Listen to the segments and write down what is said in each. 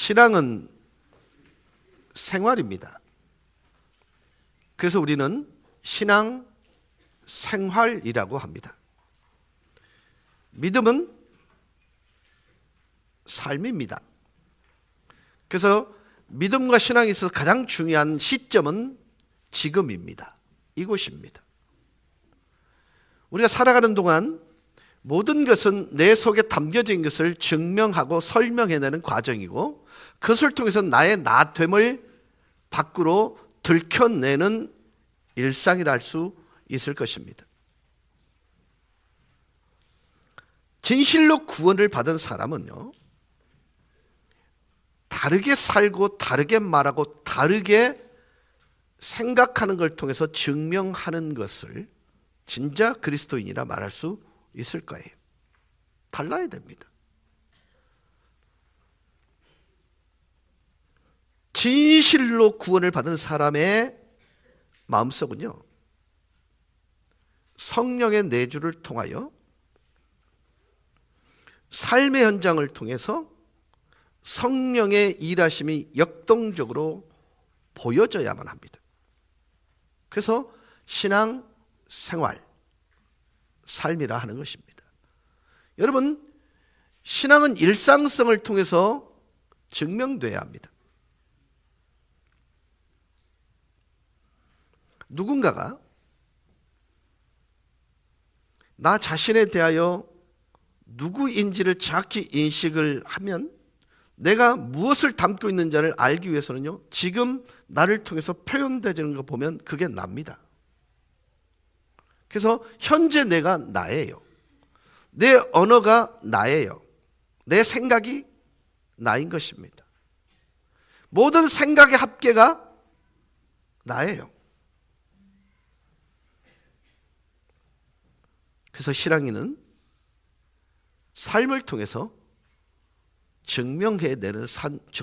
신앙은 생활입니다. 그래서 우리는 신앙 생활이라고 합니다. 믿음은 삶입니다. 그래서 믿음과 신앙에 있어서 가장 중요한 시점은 지금입니다. 이곳입니다. 우리가 살아가는 동안 모든 것은 내 속에 담겨진 것을 증명하고 설명해내는 과정이고, 그것을 통해서 나의 나됨을 밖으로 들켜내는 일상이라 할 수 있을 것입니다. 진실로 구원을 받은 사람은요, 다르게 살고 다르게 말하고 다르게 생각하는 걸 통해서 증명하는 것을 진짜 그리스도인이라 말할 수 있을 거예요. 달라야 됩니다. 진실로 구원을 받은 사람의 마음속은요, 성령의 내주를 통하여 삶의 현장을 통해서 성령의 일하심이 역동적으로 보여져야만 합니다. 그래서 신앙 생활, 삶이라 하는 것입니다. 여러분, 신앙은 일상성을 통해서 증명돼야 합니다. 누군가가 나 자신에 대하여 누구인지를 정확히 인식을 하면 내가 무엇을 담고 있는지를 알기 위해서는요, 지금 나를 통해서 표현되는 거 보면 그게 납니다. 그래서 현재 내가 나예요. 내 언어가 나예요. 내 생각이 나인 것입니다. 모든 생각의 합계가 나예요. 그래서 신앙인은 삶을 통해서 증명해내는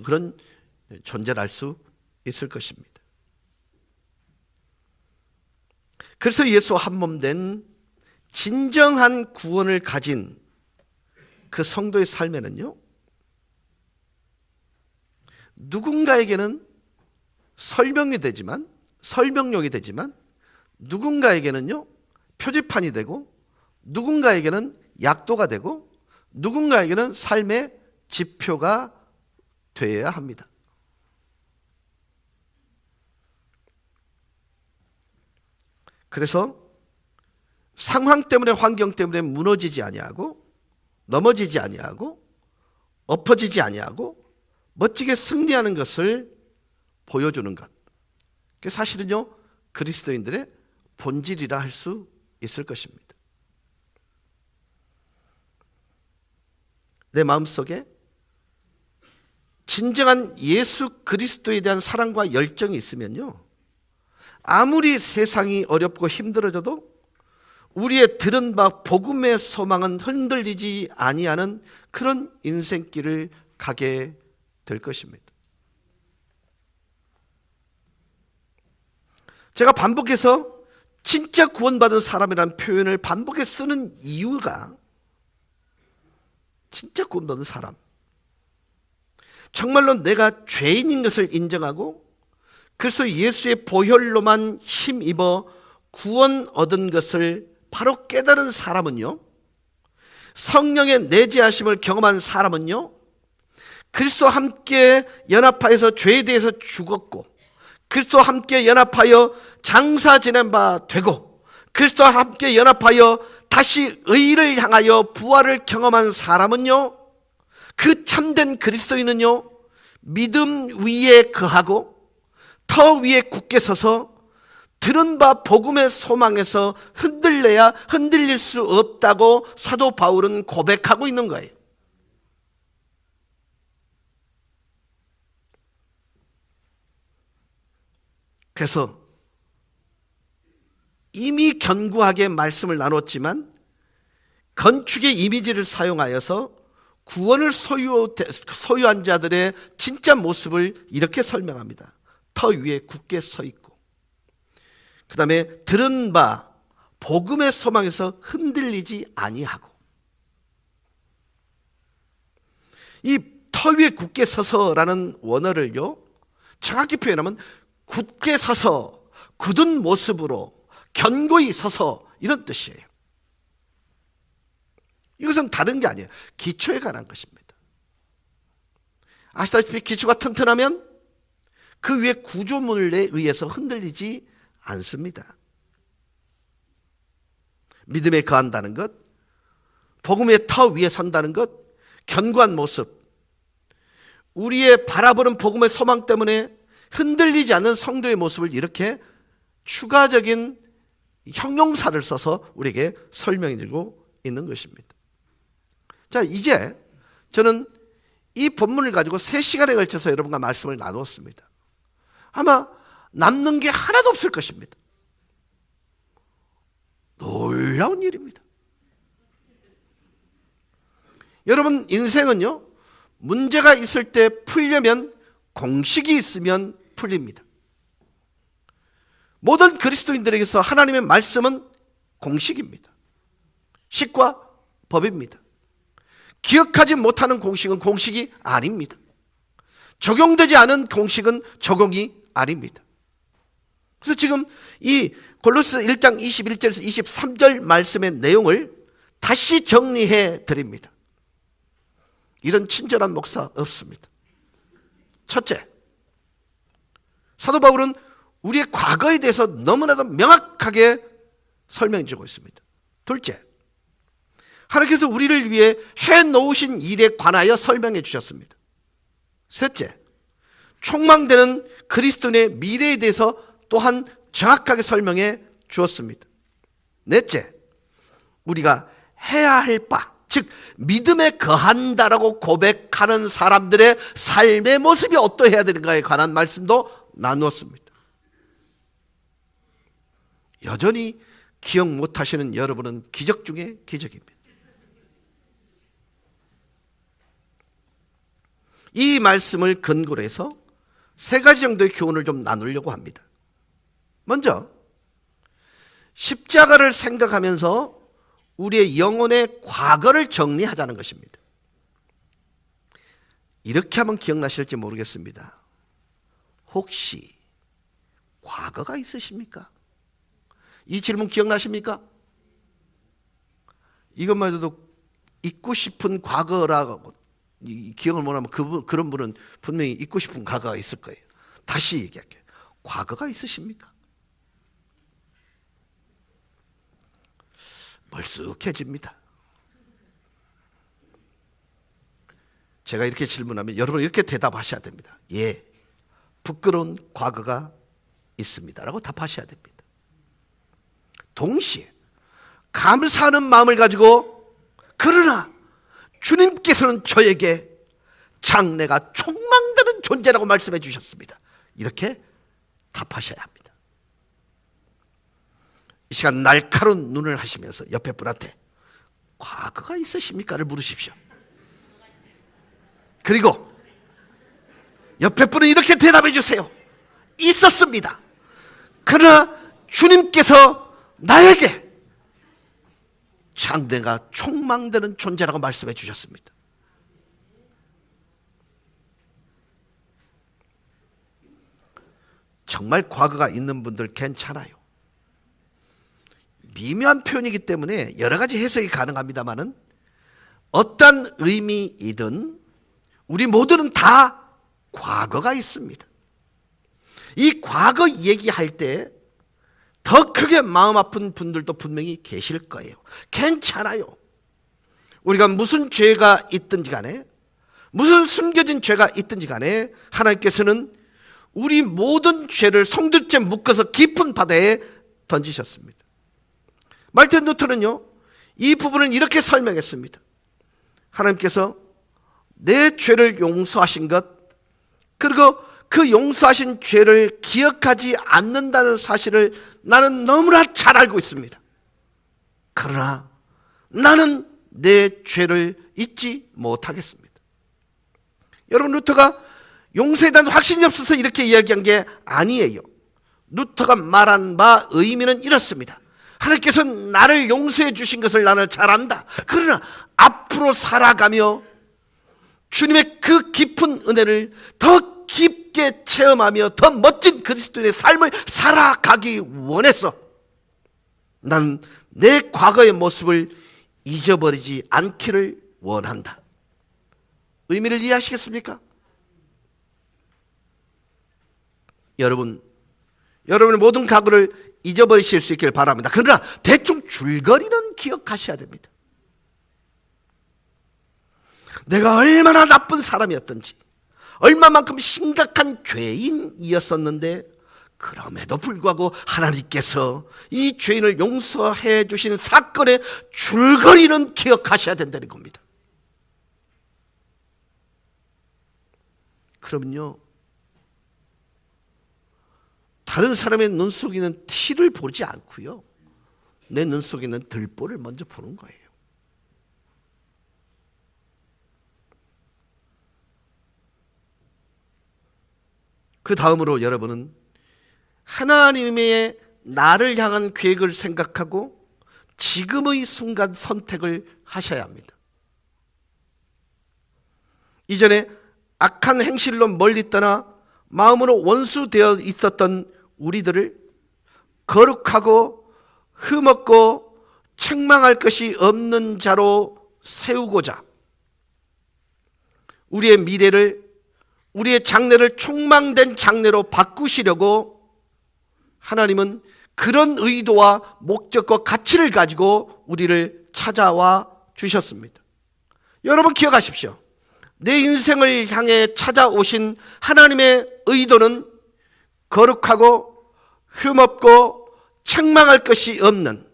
그런 존재를 할 수 있을 것입니다. 그래서 예수와 한몸 된 진정한 구원을 가진 그 성도의 삶에는요, 누군가에게는 설명용이 되지만 누군가에게는요, 표지판이 되고, 누군가에게는 약도가 되고, 누군가에게는 삶의 지표가 되어야 합니다. 그래서 상황 때문에, 환경 때문에 무너지지 아니하고, 넘어지지 아니하고, 엎어지지 아니하고 멋지게 승리하는 것을 보여주는 것, 그게 사실은요, 그리스도인들의 본질이라 할 수 있을 것입니다. 내 마음속에 진정한 예수 그리스도에 대한 사랑과 열정이 있으면요, 아무리 세상이 어렵고 힘들어져도 우리의 들은 바 복음의 소망은 흔들리지 아니하는 그런 인생길을 가게 될 것입니다. 제가 반복해서 진짜 구원받은 사람이라는 표현을 반복해 쓰는 이유가, 진짜 구원받은 사람, 정말로 내가 죄인인 것을 인정하고 그래서 예수의 보혈로만 힘입어 구원 얻은 것을 바로 깨달은 사람은요, 성령의 내재하심을 경험한 사람은요, 그리스도와 함께 연합하여서 죄에 대해서 죽었고, 그리스도와 함께 연합하여 장사 지낸 바 되고, 그리스도와 함께 연합하여 다시 의를 향하여 부활을 경험한 사람은요, 그 참된 그리스도인은요, 믿음 위에 거하고 터 위에 굳게 서서 들은 바 복음의 소망에서 흔들려야 흔들릴 수 없다고 사도 바울은 고백하고 있는 거예요. 그래서 이미 견고하게 말씀을 나눴지만 건축의 이미지를 사용하여서 구원을 소유한 자들의 진짜 모습을 이렇게 설명합니다. 터 위에 굳게 서 있고, 그 다음에 들은 바 복음의 소망에서 흔들리지 아니하고, 이 터 위에 굳게 서서라는 원어를요, 정확히 표현하면 굳게 서서, 굳은 모습으로, 견고히 서서, 이런 뜻이에요. 이것은 다른 게 아니에요. 기초에 관한 것입니다. 아시다시피 기초가 튼튼하면 그 위에 구조물에 의해서 흔들리지 않습니다. 믿음에 거한다는 것, 복음의 터 위에 선다는 것, 견고한 모습, 우리의 바라보는 복음의 소망 때문에 흔들리지 않는 성도의 모습을 이렇게 추가적인 형용사를 써서 우리에게 설명해 주고 있는 것입니다. 자, 이제 저는 이 본문을 가지고 3시간에 걸쳐서 여러분과 말씀을 나누었습니다. 아마 남는 게 하나도 없을 것입니다. 놀라운 일입니다. 여러분, 인생은요, 문제가 있을 때 풀려면 공식이 있으면 풀립니다. 모든 그리스도인들에게서 하나님의 말씀은 공식입니다. 식과 법입니다. 기억하지 못하는 공식은 공식이 아닙니다. 적용되지 않은 공식은 적용이 아닙니다. 그래서 지금 이 골로새 1장 21절에서 23절 말씀의 내용을 다시 정리해 드립니다. 이런 친절한 목사 없습니다. 첫째, 사도 바울은 우리의 과거에 대해서 너무나도 명확하게 설명해 주고 있습니다. 둘째, 하나님께서 우리를 위해 해놓으신 일에 관하여 설명해 주셨습니다. 셋째, 촉망되는 그리스도인의 미래에 대해서 또한 정확하게 설명해 주었습니다. 넷째, 우리가 해야 할 바, 즉 믿음에 거한다라고 고백하는 사람들의 삶의 모습이 어떠해야 되는가에 관한 말씀도 나누었습니다. 여전히 기억 못하시는 여러분은 기적 중에 기적입니다. 이 말씀을 근거로 해서 3가지 정도의 교훈을 좀 나누려고 합니다. 먼저 십자가를 생각하면서 우리의 영혼의 과거를 정리하자는 것입니다. 이렇게 하면 기억나실지 모르겠습니다. 혹시 과거가 있으십니까? 이 질문 기억나십니까? 이것만 해도 잊고 싶은 과거라고 기억을 못하면 그런 분은 분명히 잊고 싶은 과거가 있을 거예요. 다시 얘기할게요. 과거가 있으십니까? 멀쓱해집니다. 제가 이렇게 질문하면 여러분 이렇게 대답하셔야 됩니다. 예, 부끄러운 과거가 있습니다 라고 답하셔야 됩니다. 동시에 감사하는 마음을 가지고 그러나 주님께서는 저에게 장래가 촉망되는 존재라고 말씀해 주셨습니다. 이렇게 답하셔야 합니다. 이 시간 날카로운 눈을 하시면서 옆에 분한테 과거가 있으십니까?를 물으십시오. 그리고 옆에 분은 이렇게 대답해 주세요. 있었습니다. 그러나 주님께서 나에게 장래가 촉망되는 존재라고 말씀해 주셨습니다. 정말 과거가 있는 분들 괜찮아요. 미묘한 표현이기 때문에 여러 가지 해석이 가능합니다만은 어떤 의미이든 우리 모두는 다 과거가 있습니다. 이 과거 얘기할 때 더 크게 마음 아픈 분들도 분명히 계실 거예요. 괜찮아요. 우리가 무슨 죄가 있든지 간에 무슨 숨겨진 죄가 있든지 간에 하나님께서는 우리 모든 죄를 송두째 묶어서 깊은 바다에 던지셨습니다. 말틴 루터는요, 이 부분을 이렇게 설명했습니다. 하나님께서 내 죄를 용서하신 것, 그리고 그 용서하신 죄를 기억하지 않는다는 사실을 나는 너무나 잘 알고 있습니다. 그러나 나는 내 죄를 잊지 못하겠습니다. 여러분, 루터가 용서에 대한 확신이 없어서 이렇게 이야기한 게 아니에요. 루터가 말한 바 의미는 이렇습니다. 하나님께서 나를 용서해 주신 것을 나는 잘 안다. 그러나 앞으로 살아가며 주님의 그 깊은 은혜를 더 깊게 체험하며 더 멋진 그리스도인의 삶을 살아가기 원해서 나는 내 과거의 모습을 잊어버리지 않기를 원한다. 의미를 이해하시겠습니까? 여러분의 모든 과거를 잊어버리실 수 있기를 바랍니다. 그러나 대충 줄거리는 기억하셔야 됩니다. 내가 얼마나 나쁜 사람이었던지, 얼마만큼 심각한 죄인이었었는데 그럼에도 불구하고 하나님께서 이 죄인을 용서해 주신 사건의 줄거리는 기억하셔야 된다는 겁니다. 그러면요, 다른 사람의 눈 속에 있는 티를 보지 않고요, 내 눈 속에 있는 들보를 먼저 보는 거예요. 그 다음으로 여러분은 하나님의 나를 향한 계획을 생각하고 지금의 순간 선택을 하셔야 합니다. 이전에 악한 행실로 멀리 떠나 마음으로 원수되어 있었던 우리들을 거룩하고 흠없고 책망할 것이 없는 자로 세우고자 우리의 미래를, 우리의 장래를 촉망된 장래로 바꾸시려고 하나님은 그런 의도와 목적과 가치를 가지고 우리를 찾아와 주셨습니다. 여러분 기억하십시오. 내 인생을 향해 찾아오신 하나님의 의도는 거룩하고 흠없고 책망할 것이 없는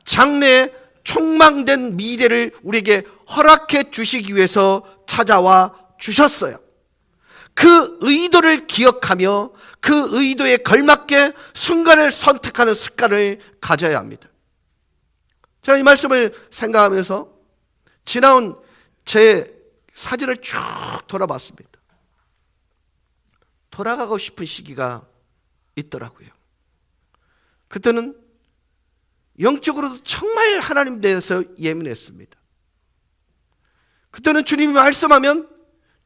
장래에 촉망된 미래를 우리에게 허락해 주시기 위해서 찾아와 주셨어요. 그 의도를 기억하며 그 의도에 걸맞게 순간을 선택하는 습관을 가져야 합니다. 제가 이 말씀을 생각하면서 지나온 제 사진을 쭉 돌아봤습니다. 돌아가고 싶은 시기가 있더라고요. 그때는 영적으로도 정말 하나님 대해서 예민했습니다. 그때는 주님이 말씀하면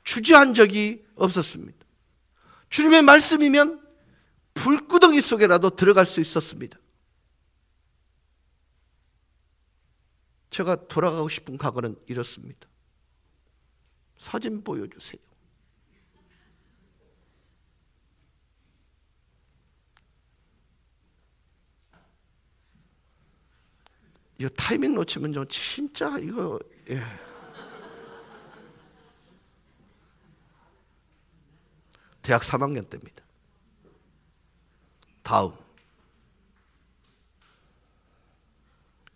주저한 적이 없었습니다. 주님의 말씀이면 불구덩이 속에라도 들어갈 수 있었습니다. 제가 돌아가고 싶은 과거는 이렇습니다. 사진 보여주세요. 이거 타이밍 놓치면 좀 진짜 이거 대학 3학년 때입니다. 다음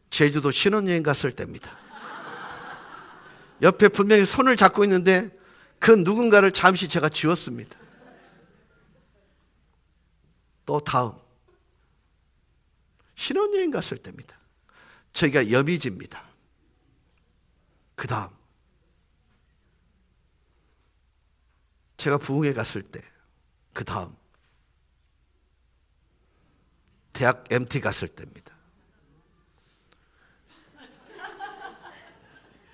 제주도 신혼여행 갔을 때입니다. 옆에 분명히 손을 잡고 있는데 그 누군가를 잠시 제가 지웠습니다. 또 다음 신혼여행 갔을 때입니다. 저희가 여미지입니다. 그 다음 제가 부흥회 갔을 때, 그 다음 대학 MT 갔을 때입니다.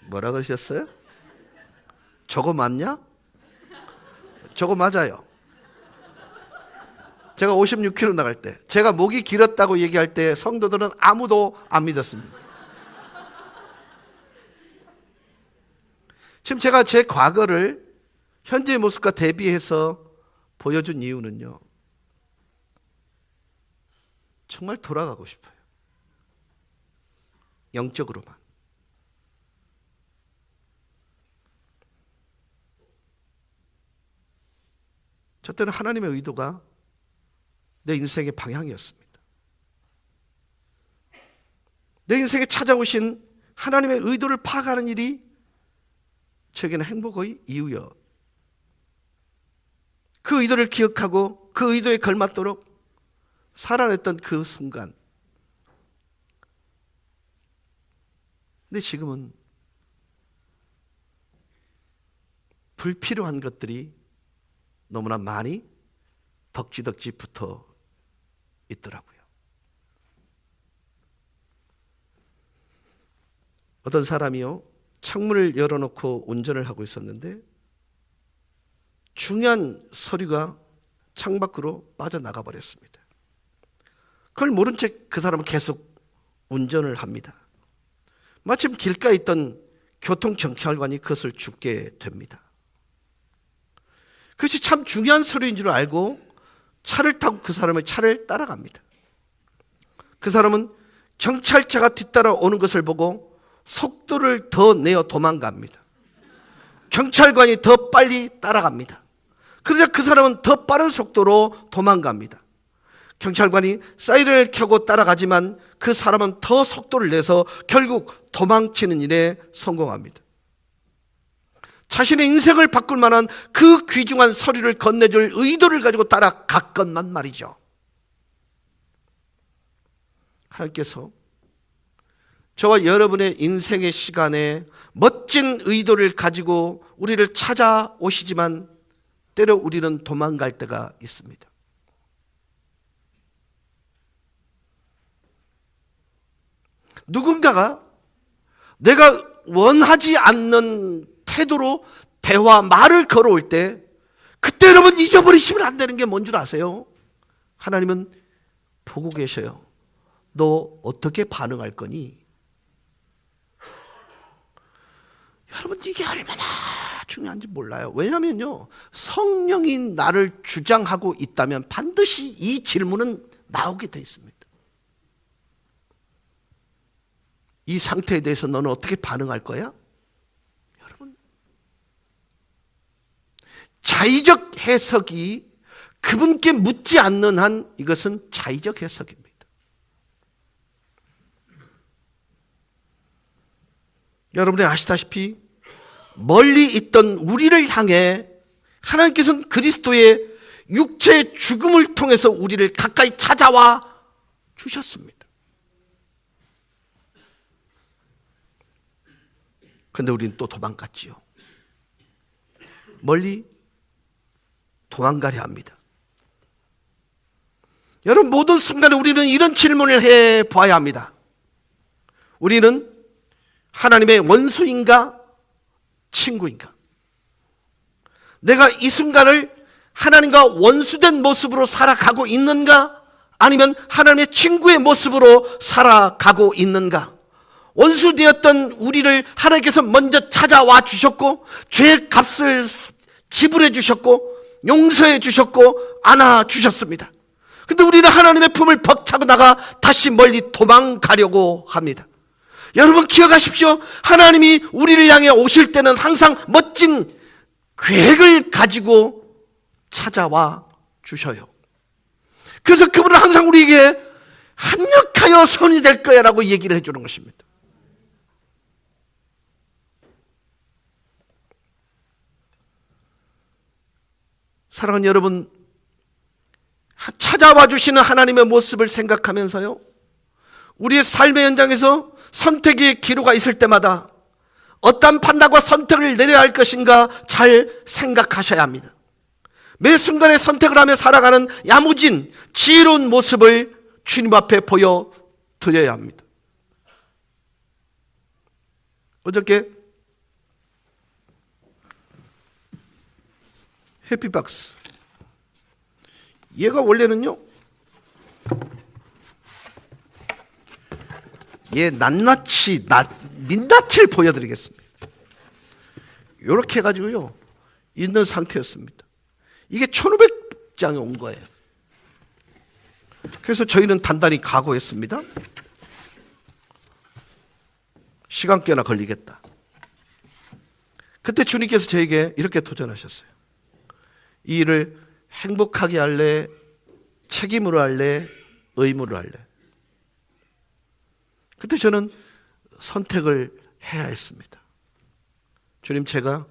뭐라 그러셨어요? 저거 맞냐? 저거 맞아요. 제가 56kg 나갈 때, 제가 목이 길었다고 얘기할 때 성도들은 아무도 안 믿었습니다. 지금 제가 제 과거를 현재의 모습과 대비해서 보여준 이유는요, 정말 돌아가고 싶어요. 영적으로만. 저 때는 하나님의 의도가 내 인생의 방향이었습니다. 내 인생에 찾아오신 하나님의 의도를 파악하는 일이 저에게는 행복의 이유여. 그 의도를 기억하고 그 의도에 걸맞도록 살아냈던 그 순간. 근데 지금은 불필요한 것들이 너무나 많이 덕지덕지 붙어 있더라고요. 어떤 사람이요, 창문을 열어놓고 운전을 하고 있었는데 중요한 서류가 창밖으로 빠져나가 버렸습니다. 그걸 모른 채 그 사람은 계속 운전을 합니다. 마침 길가에 있던 교통경찰관이 그것을 줍게 됩니다. 그것이 참 중요한 서류인 줄 알고 차를 타고 그 사람의 차를 따라갑니다. 그 사람은 경찰차가 뒤따라 오는 것을 보고 속도를 더 내어 도망갑니다. 경찰관이 더 빨리 따라갑니다. 그러자 그 사람은 더 빠른 속도로 도망갑니다. 경찰관이 사이렌을 켜고 따라가지만 그 사람은 더 속도를 내서 결국 도망치는 일에 성공합니다. 자신의 인생을 바꿀 만한 그 귀중한 서류를 건네줄 의도를 가지고 따라갔건만 말이죠. 하나님께서 저와 여러분의 인생의 시간에 멋진 의도를 가지고 우리를 찾아오시지만 때로 우리는 도망갈 때가 있습니다. 누군가가 내가 원하지 않는 태도로 대화, 말을 걸어올 때 그때 여러분 잊어버리시면 안 되는 게 뭔 줄 아세요? 하나님은 보고 계셔요. 너 어떻게 반응할 거니? 여러분 이게 얼마나 중요한지 몰라요. 왜냐하면요, 성령이 나를 주장하고 있다면 반드시 이 질문은 나오게 돼 있습니다. 이 상태에 대해서 너는 어떻게 반응할 거야? 여러분, 자의적 해석이 그분께 묻지 않는 한 이것은 자의적 해석입니다. 여러분이 아시다시피 멀리 있던 우리를 향해 하나님께서는 그리스도의 육체의 죽음을 통해서 우리를 가까이 찾아와 주셨습니다. 그런데 우리는 또 도망갔지요. 멀리 도망가려 합니다. 여러분, 모든 순간에 우리는 이런 질문을 해봐야 합니다. 우리는 하나님의 원수인가 친구인가? 내가 이 순간을 하나님과 원수된 모습으로 살아가고 있는가? 아니면 하나님의 친구의 모습으로 살아가고 있는가? 원수되었던 우리를 하나님께서 먼저 찾아와 주셨고 죄의 값을 지불해 주셨고 용서해 주셨고 안아 주셨습니다. 근데 우리는 하나님의 품을 벅차고 나가 다시 멀리 도망가려고 합니다. 여러분 기억하십시오. 하나님이 우리를 향해 오실 때는 항상 멋진 계획을 가지고 찾아와 주셔요. 그래서 그분은 항상 우리에게 합력하여 선이 될 거야 라고 얘기를 해주는 것입니다. 사랑하는 여러분, 찾아와 주시는 하나님의 모습을 생각하면서요, 우리의 삶의 현장에서 선택의 기로가 있을 때마다 어떤 판단과 선택을 내려야 할 것인가 잘 생각하셔야 합니다. 매 순간에 선택을 하며 살아가는 야무진 지혜로운 모습을 주님 앞에 보여드려야 합니다. 어저께 해피박스, 얘가 원래는요, 얘 민낯을 보여드리겠습니다. 이렇게 해가지고요 있는 상태였습니다. 이게 1500장에 온 거예요. 그래서 저희는 단단히 각오했습니다. 시간 꽤나 걸리겠다. 그때 주님께서 저에게 이렇게 도전하셨어요. 이 일을 행복하게 할래? 책임으로 할래? 의무로 할래? 그때 저는 선택을 해야 했습니다. 주님, 제가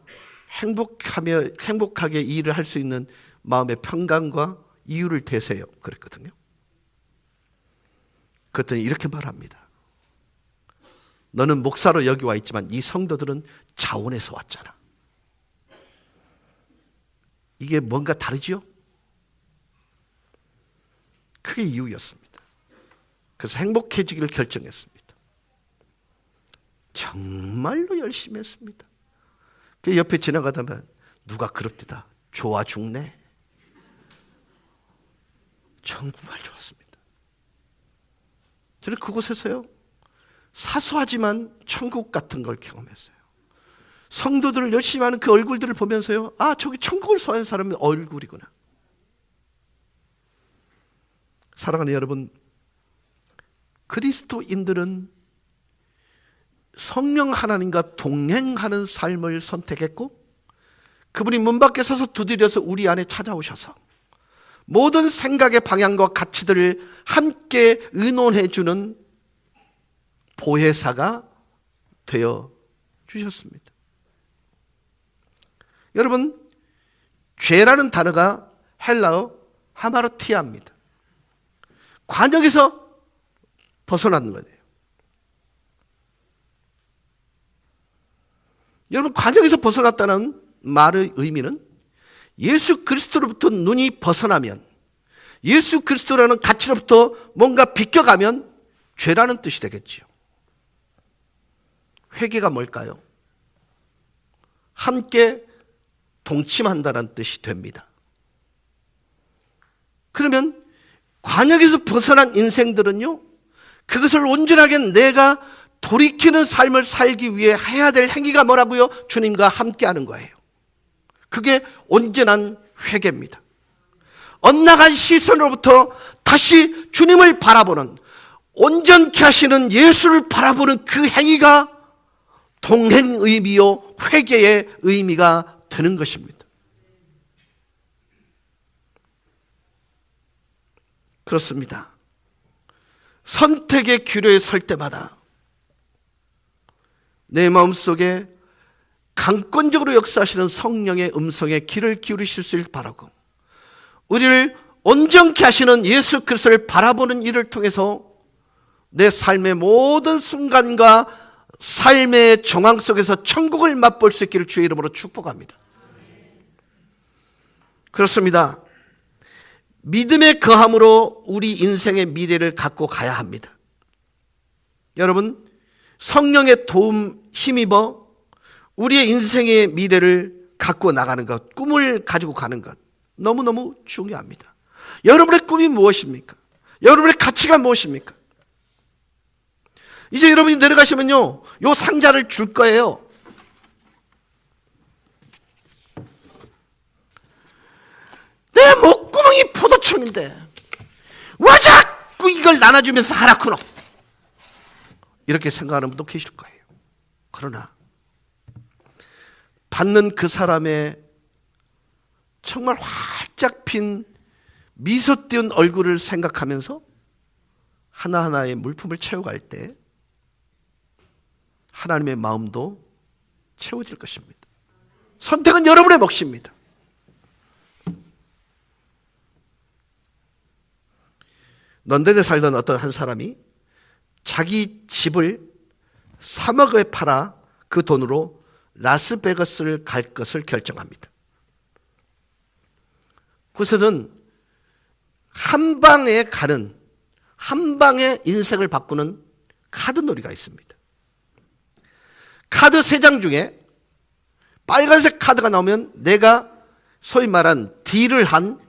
행복하게 이 일을 할 수 있는 마음의 평강과 이유를 대세요. 그랬거든요. 그랬더니 이렇게 말합니다. 너는 목사로 여기 와 있지만 이 성도들은 자원에서 왔잖아. 이게 뭔가 다르지요? 그게 이유였습니다. 그래서 행복해지기를 결정했습니다. 정말로 열심히 했습니다. 그 옆에 지나가다면 누가 그럽디다. 좋아 죽네. 정말 좋았습니다. 저는 그곳에서요, 사소하지만 천국 같은 걸 경험했어요. 성도들을 열심히 하는 그 얼굴들을 보면서요, 아, 저기 천국을 소화한 사람의 얼굴이구나. 사랑하는 여러분, 그리스도인들은 성령 하나님과 동행하는 삶을 선택했고, 그분이 문 밖에 서서 두드려서 우리 안에 찾아오셔서 모든 생각의 방향과 가치들을 함께 의논해 주는 보혜사가 되어 주셨습니다. 여러분, 죄라는 단어가 헬라어 하마르티아입니다. 관역에서 벗어나는 거예요. 여러분, 관역에서 벗어났다는 말의 의미는 예수 그리스도로부터 눈이 벗어나면, 예수 그리스도라는 가치로부터 뭔가 비껴가면 죄라는 뜻이 되겠지요. 회개가 뭘까요? 함께 동침한다는 뜻이 됩니다. 그러면 관역에서 벗어난 인생들은요, 그것을 온전하게 내가 돌이키는 삶을 살기 위해 해야 될 행위가 뭐라고요? 주님과 함께하는 거예요. 그게 온전한 회개입니다. 엇나간 시선으로부터 다시 주님을 바라보는, 온전케 하시는 예수를 바라보는 그 행위가 동행 의미요, 회개의 의미가 되는 것입니다. 그렇습니다. 선택의 기로에 설 때마다 내 마음속에 강권적으로 역사하시는 성령의 음성에 귀를 기울이실 수 있길 바라고, 우리를 온전케 하시는 예수 그리스도를 바라보는 일을 통해서 내 삶의 모든 순간과 삶의 정황 속에서 천국을 맛볼 수 있기를 주의 이름으로 축복합니다. 그렇습니다. 믿음의 거함으로 우리 인생의 미래를 갖고 가야 합니다. 여러분, 성령의 도움 힘입어 우리의 인생의 미래를 갖고 나가는 것, 꿈을 가지고 가는 것, 너무너무 중요합니다. 여러분의 꿈이 무엇입니까? 여러분의 가치가 무엇입니까? 이제 여러분이 내려가시면요, 요 상자를 줄 거예요. 내 목구멍이 포도청인데 왜 자꾸 이걸 나눠주면서 하라쿠노, 이렇게 생각하는 분도 계실 거예요. 그러나 받는 그 사람의 정말 활짝 핀 미소 띄운 얼굴을 생각하면서 하나하나의 물품을 채워갈 때 하나님의 마음도 채워질 것입니다. 선택은 여러분의 몫입니다. 런던에 살던 어떤 한 사람이 자기 집을 3억에 팔아 그 돈으로 라스베가스를 갈 것을 결정합니다. 그것은 한 방에 가는, 한 방에 인생을 바꾸는 카드놀이가 있습니다. 카드 3장 중에 빨간색 카드가 나오면 내가 소위 말한 딜을 한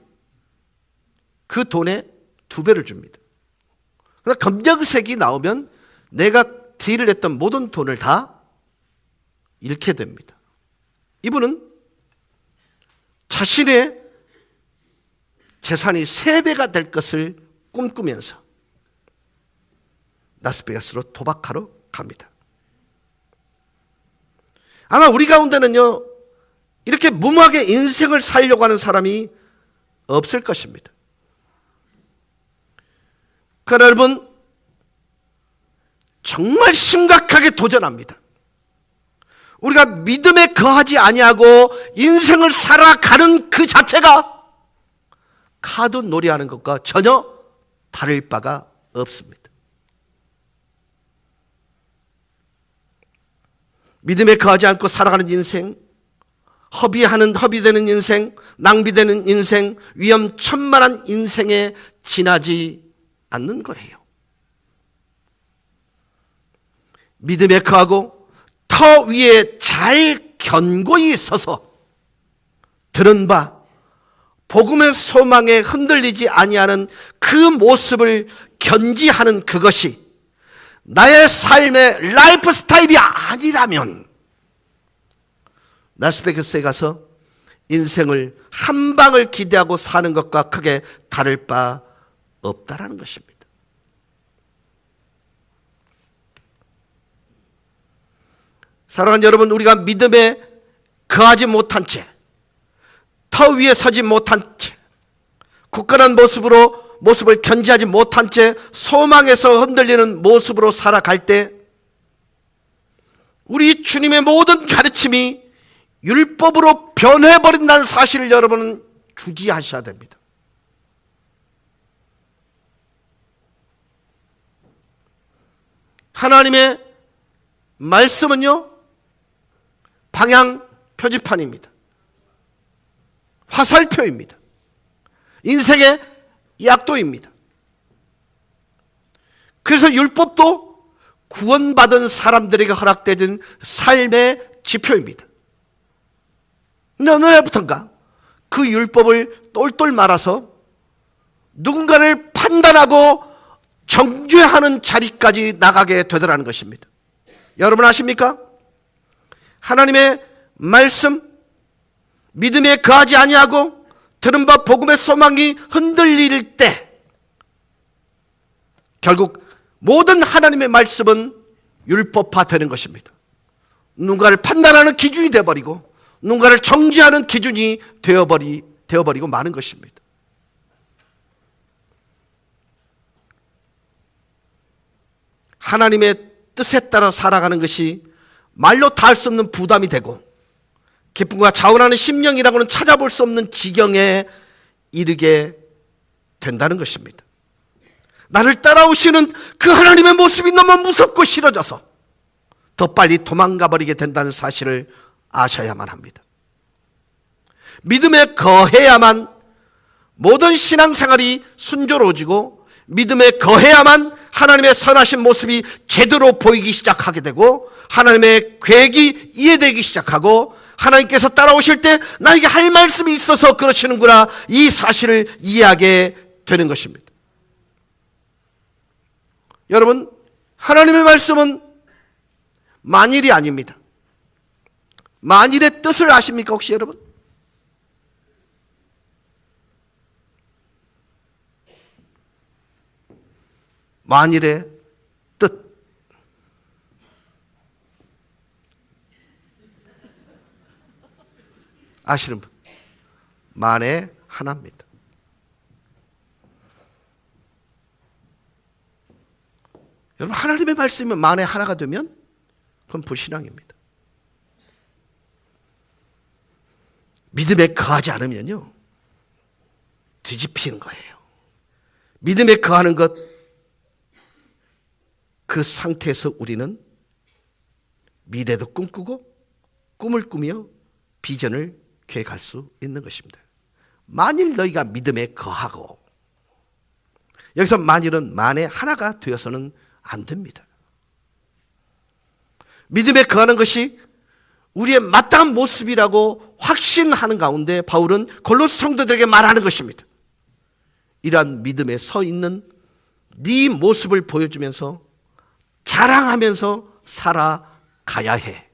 그 돈의 2배를 줍니다. 그러나 검정색이 나오면 내가 딜을 했던 모든 돈을 다 잃게 됩니다. 이분은 자신의 재산이 3배가 될 것을 꿈꾸면서 라스베가스로 도박하러 갑니다. 아마 우리 가운데는요, 이렇게 무모하게 인생을 살려고 하는 사람이 없을 것입니다. 그러나 여러분, 정말 심각하게 도전합니다. 우리가 믿음에 거하지 아니하고 인생을 살아가는 그 자체가 카드 놀이하는 것과 전혀 다를 바가 없습니다. 믿음에 거하지 않고 살아가는 인생, 허비되는 인생, 낭비되는 인생, 위험천만한 인생에 지나지 않는 거예요. 믿음에 거하고 터 위에 잘 견고히 서서 들은 바 복음의 소망에 흔들리지 아니하는 그 모습을 견지하는 그것이 나의 삶의 라이프 스타일이 아니라면 라스베가스에 가서 인생을 한 방을 기대하고 사는 것과 크게 다를 바 없다라는 것입니다. 사랑하는 여러분, 우리가 믿음에 거하지 못한 채, 터 위에 서지 못한 채, 굳건한 모습을 견지하지 못한 채 소망에서 흔들리는 모습으로 살아갈 때 우리 주님의 모든 가르침이 율법으로 변해버린다는 사실을 여러분은 주지하셔야 됩니다. 하나님의 말씀은요, 방향 표지판입니다. 화살표입니다. 인생의 약도입니다. 그래서 율법도 구원받은 사람들에게 허락되는 삶의 지표입니다. 근데 어느 날부턴가 그 율법을 똘똘 말아서 누군가를 판단하고 정죄하는 자리까지 나가게 되더라는 것입니다. 여러분 아십니까? 하나님의 말씀, 믿음에 거하지 아니하고 들은 바 복음의 소망이 흔들릴 때 결국 모든 하나님의 말씀은 율법화 되는 것입니다. 누군가를 판단하는 기준이 되어버리고 누군가를 정죄하는 기준이 되어버리고 마는 것입니다. 하나님의 뜻에 따라 살아가는 것이 말로 다 할 수 없는 부담이 되고 기쁨과 자원하는 심령이라고는 찾아볼 수 없는 지경에 이르게 된다는 것입니다. 나를 따라오시는 그 하나님의 모습이 너무 무섭고 싫어져서 더 빨리 도망가 버리게 된다는 사실을 아셔야만 합니다. 믿음에 거해야만 모든 신앙생활이 순조로워지고 믿음에 거해야만 하나님의 선하신 모습이 제대로 보이기 시작하게 되고 하나님의 계획이 이해되기 시작하고 하나님께서 따라오실 때 나에게 할 말씀이 있어서 그러시는구나, 이 사실을 이해하게 되는 것입니다. 여러분, 하나님의 말씀은 만일이 아닙니다. 만일의 뜻을 아십니까 혹시 여러분? 만일의 뜻. 아시는 분? 만에 하나입니다. 여러분, 하나님의 말씀이 만에 하나가 되면 그건 불신앙입니다. 믿음에 거하지 않으면요, 뒤집히는 거예요. 믿음에 거하는 것, 그 상태에서 우리는 미래도 꿈꾸고 꿈을 꾸며 비전을 계획할 수 있는 것입니다. 만일 너희가 믿음에 거하고, 여기서 만일은 만에 하나가 되어서는 안 됩니다. 믿음에 거하는 것이 우리의 마땅한 모습이라고 확신하는 가운데 바울은 골로새 성도들에게 말하는 것입니다. 이러한 믿음에 서 있는 네 모습을 보여주면서 자랑하면서 살아가야 해.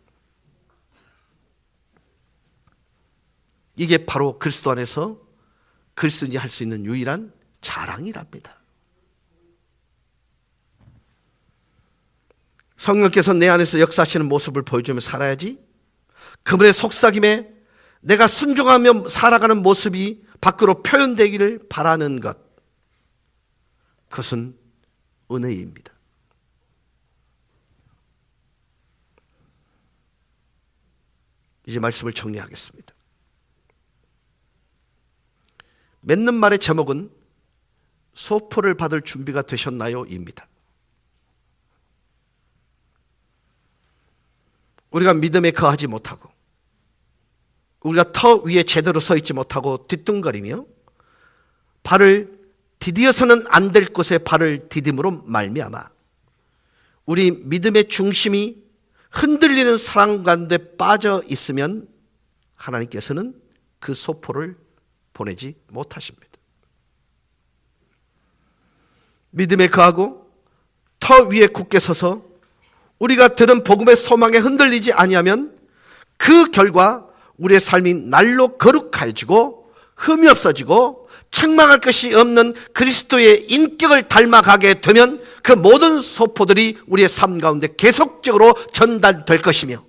이게 바로 그리스도 안에서 그리스도인이 할 수 있는 유일한 자랑이랍니다. 성령께서 내 안에서 역사하시는 모습을 보여주며 살아야지, 그분의 속삭임에 내가 순종하며 살아가는 모습이 밖으로 표현되기를 바라는 것, 그것은 은혜입니다. 이제 말씀을 정리하겠습니다. 맺는 말의 제목은 소포를 받을 준비가 되셨나요? 입니다. 우리가 믿음에 거하지 못하고 우리가 터 위에 제대로 서 있지 못하고 뒤뚱거리며 발을 디디어서는 안 될 곳에 발을 디딤으로 말미암아 우리 믿음의 중심이 흔들리는 사랑 가운데 빠져 있으면 하나님께서는 그 소포를 보내지 못하십니다. 믿음에 거하고 터 위에 굳게 서서 우리가 들은 복음의 소망에 흔들리지 아니하면 그 결과 우리의 삶이 날로 거룩해지고 흠이 없어지고 책망할 것이 없는 그리스도의 인격을 닮아가게 되면 그 모든 소포들이 우리의 삶 가운데 계속적으로 전달될 것이며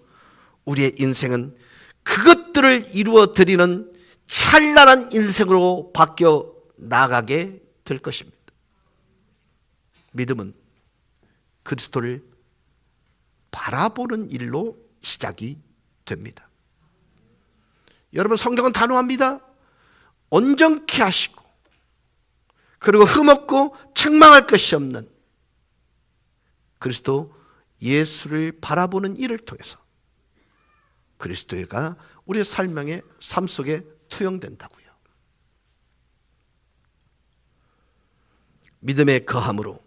우리의 인생은 그것들을 이루어 드리는 찬란한 인생으로 바뀌어 나가게 될 것입니다. 믿음은 그리스도를 바라보는 일로 시작이 됩니다. 여러분, 성경은 단호합니다. 온전케 하시고 그리고 흠없고 책망할 것이 없는 그리스도 예수를 바라보는 일을 통해서 그리스도가 우리의 삶 속에 투영된다고요. 믿음에 거함으로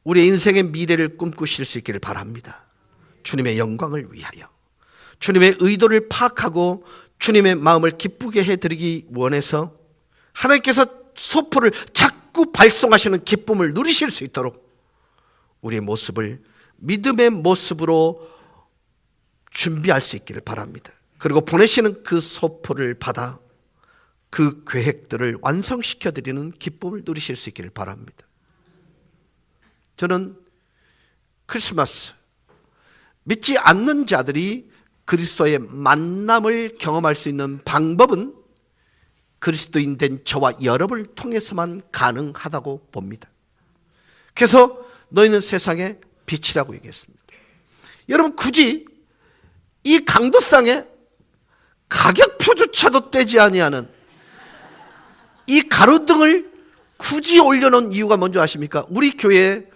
우리의 인생의 미래를 꿈꾸실 수 있기를 바랍니다. 주님의 영광을 위하여 주님의 의도를 파악하고 주님의 마음을 기쁘게 해드리기 원해서 하나님께서 소포를 자꾸 발송하시는 기쁨을 누리실 수 있도록 우리의 모습을 믿음의 모습으로 준비할 수 있기를 바랍니다. 그리고 보내시는 그 소포를 받아 그 계획들을 완성시켜드리는 기쁨을 누리실 수 있기를 바랍니다. 저는 크리스마스, 믿지 않는 자들이 그리스도의 만남을 경험할 수 있는 방법은 그리스도인 된 저와 여러분을 통해서만 가능하다고 봅니다. 그래서 너희는 세상의 빛이라고 얘기했습니다. 여러분, 굳이 이 강도상에 가격표조차도 떼지 아니하는 이 가로등을 굳이 올려놓은 이유가 뭔지 아십니까? 우리 교회에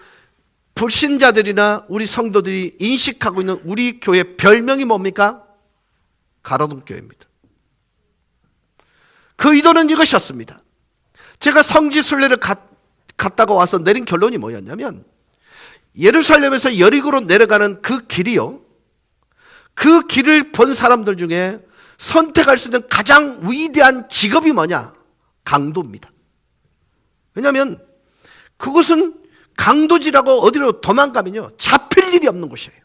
불신자들이나 우리 성도들이 인식하고 있는 우리 교회 별명이 뭡니까? 가로등 교회입니다. 그 의도는 이것이었습니다. 제가 성지 순례를 갔다가 와서 내린 결론이 뭐였냐면 예루살렘에서 여리고로 내려가는 그 길이요, 그 길을 본 사람들 중에 선택할 수 있는 가장 위대한 직업이 뭐냐? 강도입니다. 왜냐하면 그곳은 강도지라고 어디로 도망가면요 잡힐 일이 없는 곳이에요.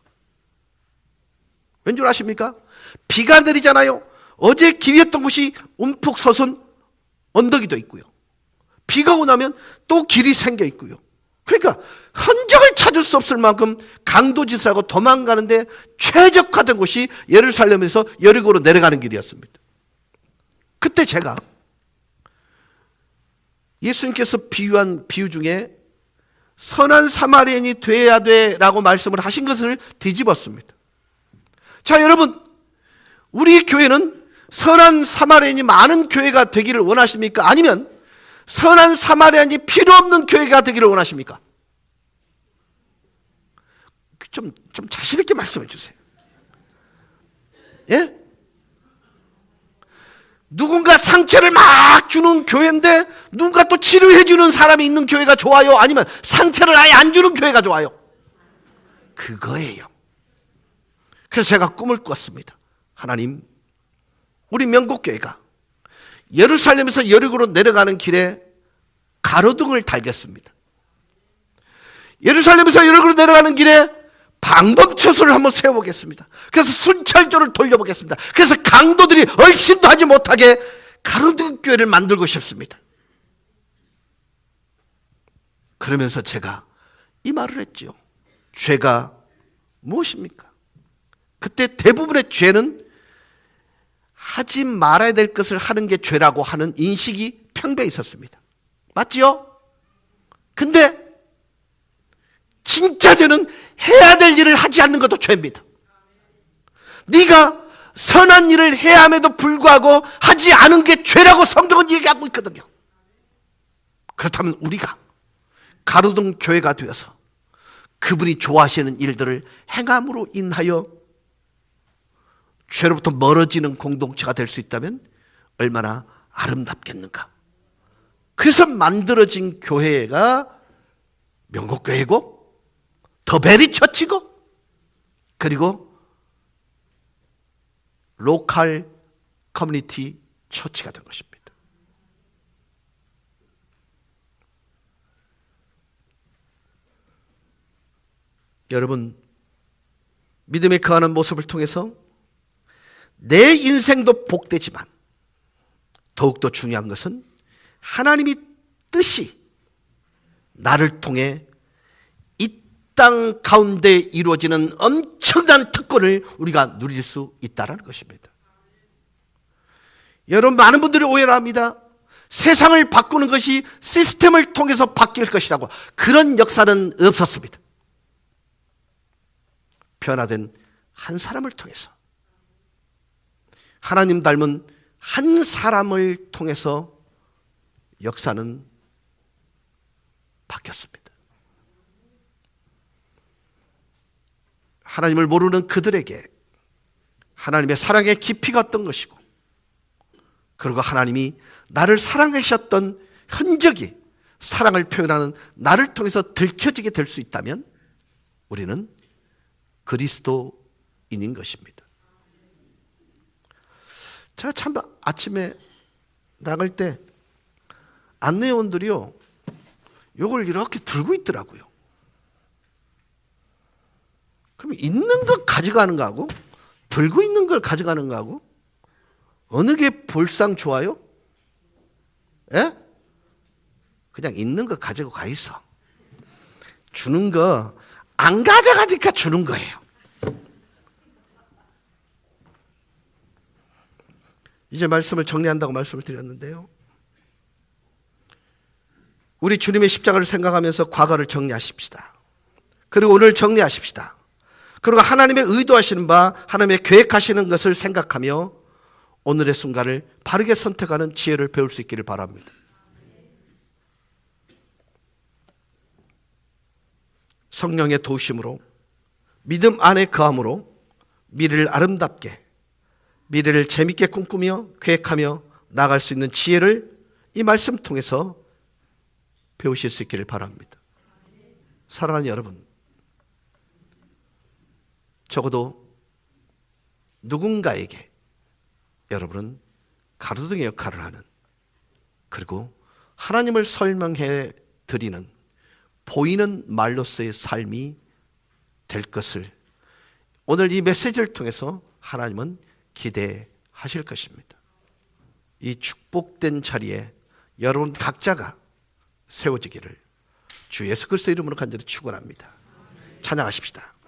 왠 줄 아십니까? 비가 내리잖아요. 어제 길이었던 곳이 움푹 솟은 언덕이 돼 있고요, 비가 오고 나면 또 길이 생겨 있고요. 그러니까 흔적을 찾을 수 없을 만큼 강도짓을 도망가는데 최적화된 곳이 예루살렘에서 여리고로 내려가는 길이었습니다. 그때 제가 예수님께서 비유한 비유 중에 선한 사마리아인이 돼야 돼라고 말씀을 하신 것을 뒤집었습니다. 자, 여러분, 우리 교회는 선한 사마리아인이 많은 교회가 되기를 원하십니까? 아니면 선한 사마리아인이 필요 없는 교회가 되기를 원하십니까? 좀 자신 있게 말씀해 주세요. 예? 누군가 상처를 막 주는 교회인데 누군가 또 치료해 주는 사람이 있는 교회가 좋아요? 아니면 상처를 아예 안 주는 교회가 좋아요? 그거예요. 그래서 제가 꿈을 꿨습니다. 하나님, 우리 명곡교회가 예루살렘에서 여리고로 내려가는 길에 가로등을 달겠습니다. 예루살렘에서 여리고로 내려가는 길에 방범초소를 한번 세워보겠습니다. 그래서 순찰조를 돌려보겠습니다. 그래서 강도들이 얼씬도 하지 못하게 가로등 교회를 만들고 싶습니다. 그러면서 제가 이 말을 했죠. 죄가 무엇입니까? 그때 대부분의 죄는 하지 말아야 될 것을 하는 게 죄라고 하는 인식이 평배에 있었습니다. 맞지요? 근데 진짜 죄는 해야 될 일을 하지 않는 것도 죄입니다. 네가 선한 일을 해야 함에도 불구하고 하지 않은 게 죄라고 성경은 얘기하고 있거든요. 그렇다면 우리가 가로등 교회가 되어서 그분이 좋아하시는 일들을 행함으로 인하여 죄로부터 멀어지는 공동체가 될 수 있다면 얼마나 아름답겠는가. 그래서 만들어진 교회가 명곡교회고 더 베리 처치고 그리고 로컬 커뮤니티 처치가 된 것입니다. 여러분, 믿음에 거하는 모습을 통해서 내 인생도 복되지만 더욱더 중요한 것은 하나님이 뜻이 나를 통해 이 땅 가운데 이루어지는 엄청난 특권을 우리가 누릴 수 있다는 것입니다. 여러분, 많은 분들이 오해를 합니다. 세상을 바꾸는 것이 시스템을 통해서 바뀔 것이라고. 그런 역사는 없었습니다. 변화된 한 사람을 통해서, 하나님 닮은 한 사람을 통해서 역사는 바뀌었습니다. 하나님을 모르는 그들에게 하나님의 사랑의 깊이가 어떤 것이고, 그리고 하나님이 나를 사랑하셨던 흔적이 사랑을 표현하는 나를 통해서 들켜지게 될 수 있다면 우리는 그리스도인인 것입니다. 제가 참 아침에 나갈 때 안내원들이요, 이걸 이렇게 들고 있더라고요. 그럼 있는 거 가져가는 거하고 들고 있는 걸 가져가는 거하고 어느 게 볼상 좋아요? 예? 그냥 있는 거 가지고 가 있어. 주는 거 안 가져가니까 주는 거예요. 이제 말씀을 정리한다고 말씀을 드렸는데요, 우리 주님의 십자가를 생각하면서 과거를 정리하십시다. 그리고 오늘 정리하십시다. 그리고 하나님의 의도하시는 바, 하나님의 계획하시는 것을 생각하며 오늘의 순간을 바르게 선택하는 지혜를 배울 수 있기를 바랍니다. 성령의 도우심으로, 믿음 안에 거함으로 미래를 아름답게, 미래를 재밌게 꿈꾸며 계획하며 나아갈 수 있는 지혜를 이 말씀 통해서 배우실 수 있기를 바랍니다. 사랑하는 여러분, 적어도 누군가에게 여러분은 가로등의 역할을 하는, 그리고 하나님을 설명해 드리는 보이는 말로서의 삶이 될 것을 오늘 이 메시지를 통해서 하나님은 기대하실 것입니다. 이 축복된 자리에 여러분 각자가 세워지기를 주 예수 그리스도 이름으로 간절히 축원합니다. 찬양하십시다.